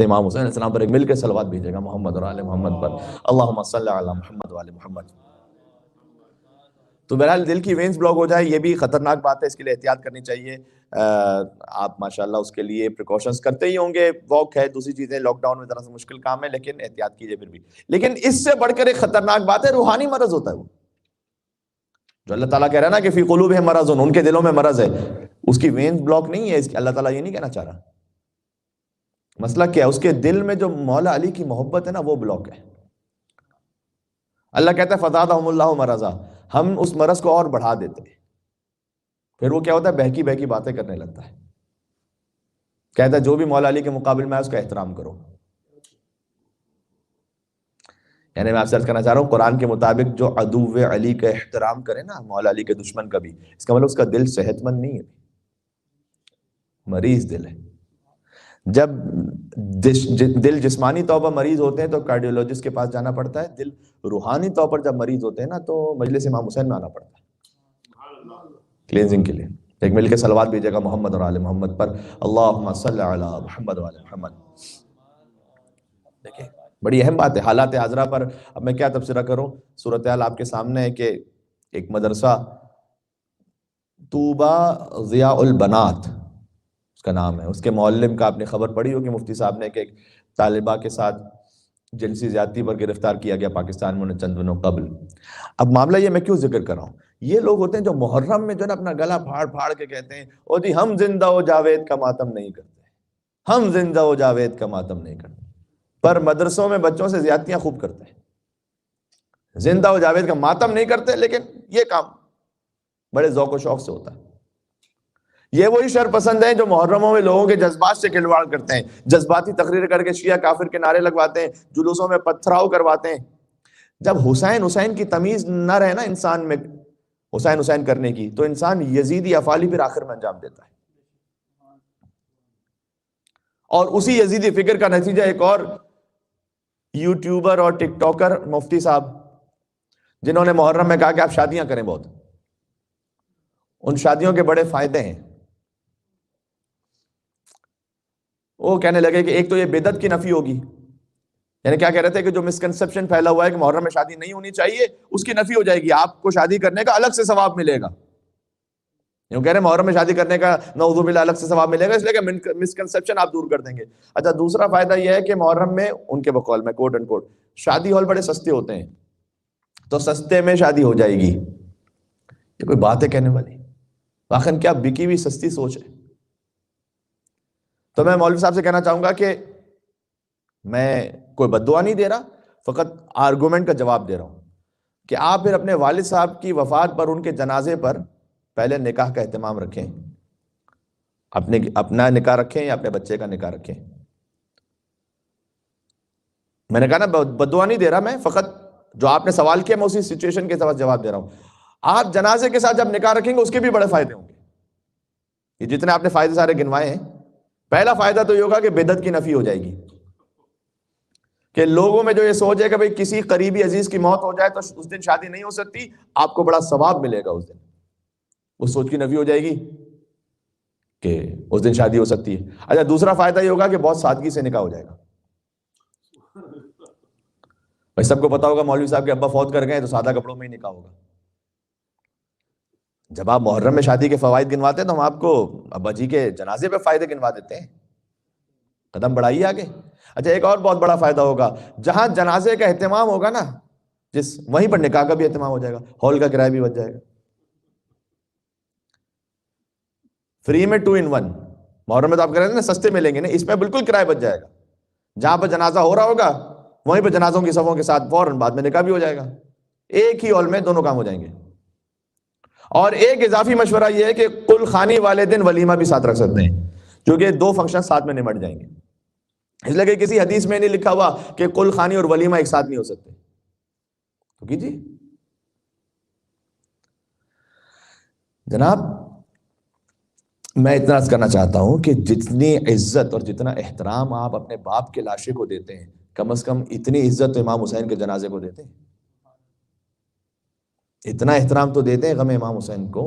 امام حسین علیہ السلام پر ایک مل کے صلوات بھیجے گا محمد اور آل محمد پر، اللہم صلی علی محمد و آل محمد۔ تو بہرحال دل کی وینز بلاک ہو جائے یہ بھی خطرناک بات ہے، اس کے لیے احتیاط کرنی چاہیے۔ آپ ماشاءاللہ اس کے لیے پریکاشنز کرتے ہی ہوں گے، واک ہے، دوسری چیزیں، لاک ڈاؤن میں ذرا سا مشکل کام ہے، لیکن احتیاط کیجئے پھر بھی۔ لیکن اس سے بڑھ کر ایک خطرناک بات ہے، روحانی مرض ہوتا ہے وہ جو اللہ تعالیٰ کہہ رہا ہے نا کہ فی قلوبہم مرض، ان کے دلوں میں مرض ہے، اس کی وینز بلاک نہیں ہے، اللہ تعالیٰ یہ نہیں کہنا چاہ رہا۔ مسئلہ کیا ہے؟ اس کے دل میں جو مولا علی کی محبت ہے نا وہ بلاک ہے۔ اللہ کہتا ہے فزادہم اللہ مرضا، ہم اس مرض کو اور بڑھا دیتے ہیں، پھر وہ کیا ہوتا ہے؟ بہکی بہکی باتیں کرنے لگتا ہے، کہتا ہے جو بھی مولا علی کے مقابل میں ہے اس کا احترام کرو۔ یعنی میں آپ سے عرض کرنا چاہ رہا ہوں قرآن کے مطابق جو عدو علی کا احترام کرے نا، مولا علی کے دشمن کا بھی، اس کا مطلب اس کا دل صحت مند نہیں ہے، مریض دل ہے۔ جب دل جسمانی طور پر مریض ہوتے ہیں تو کارڈیولوجسٹ کے پاس جانا پڑتا ہے، دل روحانی طور پر جب مریض ہوتے ہیں نا تو مجلس امام حسین میں آنا پڑتا ہے کلینزنگ کے لیے۔ ایک مل کے صلوات بھیجے گا محمد اور آل محمد پر، اللہم صلی علی محمد و آل محمد۔ دیکھیں بڑی اہم بات ہے حالات حاضرہ پر۔ اب میں کیا تبصرہ کروں، صورتحال آپ کے سامنے ہے کہ ایک مدرسہ طوبہ ضیاء البنات اس کا نام ہے، اس کے معلم کا آپ نے خبر پڑھی ہوگی، مفتی صاحب نے کہ ایک طالبہ کے ساتھ جنسی زیادتی پر گرفتار کیا گیا پاکستان میں چند دنوں قبل۔ اب معاملہ یہ میں کیوں ذکر کر رہا ہوں، یہ لوگ ہوتے ہیں جو محرم میں جو ہے نا اپنا گلا پھاڑ پھاڑ کے کہتے ہیں او جی ہم زندہ و جاوید کا ماتم نہیں کرتے، ہم زندہ و جاوید کا ماتم نہیں کرتے، پر مدرسوں میں بچوں سے زیادتیاں خوب کرتے ہیں، زندہ و جاوید کا ماتم نہیں کرتے لیکن یہ کام بڑے ذوق و شوق سے ہوتا ہے۔ یہ وہی شر پسند ہیں جو محرموں میں لوگوں کے جذبات سے کھلواڑ کرتے ہیں، جذباتی تقریر کر کے شیعہ کافر کے نعرے لگواتے ہیں، جلوسوں میں پتھراؤ کرواتے ہیں۔ جب حسین کی تمیز نہ رہے نا انسان میں، حسین کرنے کی، تو انسان یزیدی افعالی پھر آخر میں انجام دیتا ہے۔ اور اسی یزیدی فکر کا نتیجہ ایک اور یوٹیوبر اور ٹک ٹاکر مفتی صاحب جنہوں نے محرم میں کہا کہ آپ شادیاں کریں بہت، ان شادیوں کے بڑے فائدے ہیں۔ وہ کہنے لگے کہ ایک تو یہ بدعت کی نفی ہوگی، یعنی کیا کہہ رہے تھے کہ جو مسکنسپشن پھیلا ہوا ہے کہ محرم میں شادی نہیں ہونی چاہیے اس کی نفی ہو جائے گی، آپ کو شادی کرنے کا الگ سے ثواب ملے گا۔ یوں کہہ رہے ہیں محرم میں شادی کرنے کا نعوذ باللہ الگ سے ثواب ملے گا، اس لیے کہ مسکنسپشن آپ دور کر دیں گے۔ اچھا دوسرا فائدہ یہ ہے کہ محرم میں ان کے بقول میں کوٹ اینڈ کوٹ شادی ہال بڑے سستے ہوتے ہیں، تو سستے میں شادی ہو جائے گی۔ یہ کوئی بات ہے کہنے والی؟ واقعاً کیا بکی ہوئی سستی سوچ ہے۔ تو میں مولوی صاحب سے کہنا چاہوں گا کہ میں کوئی بد دعا نہیں دے رہا، فقط آرگومنٹ کا جواب دے رہا ہوں کہ آپ پھر اپنے والد صاحب کی وفات پر ان کے جنازے پر پہلے نکاح کا اہتمام رکھیں، اپنا نکاح رکھیں یا اپنے بچے کا نکاح رکھیں۔ میں نے کہا نا بد دعا نہیں دے رہا، میں فقط جو آپ نے سوال کیا میں اسی سچویشن کے ساتھ جواب دے رہا ہوں۔ آپ جنازے کے ساتھ جب نکاح رکھیں گے اس کے بھی بڑے فائدے ہوں گے، یہ جتنے آپ نے فائدے سارے گنوائے ہیں۔ پہلا فائدہ تو یہ ہوگا کہ بدعت کی نفی ہو جائے گی، کہ لوگوں میں جو یہ سوچ ہے کہ بھئی کسی قریبی عزیز کی موت ہو جائے تو اس دن شادی نہیں ہو سکتی، آپ کو بڑا ثواب ملے گا اس دن، اس سوچ کی نفی ہو جائے گی کہ اس دن شادی ہو سکتی ہے۔ اچھا دوسرا فائدہ یہ ہوگا کہ بہت سادگی سے نکاح ہو جائے گا۔ بھائی سب کو پتا ہوگا مولوی صاحب کے ابا فوت کر گئے تو سادہ کپڑوں میں ہی نکاح ہوگا۔ جب آپ محرم میں شادی کے فوائد گنواتے ہیں تو ہم آپ کو ابا جی کے جنازے پہ فائدے گنوا دیتے ہیں، قدم بڑھائیے آگے۔ اچھا ایک اور بہت بڑا فائدہ ہوگا، جہاں جنازے کا اہتمام ہوگا نا وہیں پر نکاح کا بھی اہتمام ہو جائے گا، ہال کا کرایہ بھی بچ جائے گا۔ فری میں 2 in 1، محرم میں تو آپ کہہ رہے ہیں نا سستے ملیں گے، نہیں اس میں بالکل کرایہ بچ جائے گا، جہاں پر جنازہ ہو رہا ہوگا وہیں پہ جنازوں کی صفوں کے ساتھ فوراً بعد میں نکاح بھی ہو جائے گا، ایک ہی ہال میں دونوں کام ہو جائیں گے۔ اور ایک اضافی مشورہ یہ ہے کہ کل خانی والے دن ولیمہ بھی ساتھ رکھ سکتے ہیں، کیونکہ 2 فنکشن ساتھ میں نمٹ جائیں گے۔ اس لیے کہ کسی حدیث میں نہیں لکھا ہوا کہ کل خانی اور ولیمہ ایک ساتھ نہیں ہو سکتے، تو کیجیے۔ جناب میں اتنا عرض کرنا چاہتا ہوں کہ جتنی عزت اور جتنا احترام آپ اپنے باپ کے لاشے کو دیتے ہیں، کم از کم اتنی عزت تو امام حسین کے جنازے کو دیتے ہیں، اتنا احترام تو دیتے ہیں غم امام حسین کو۔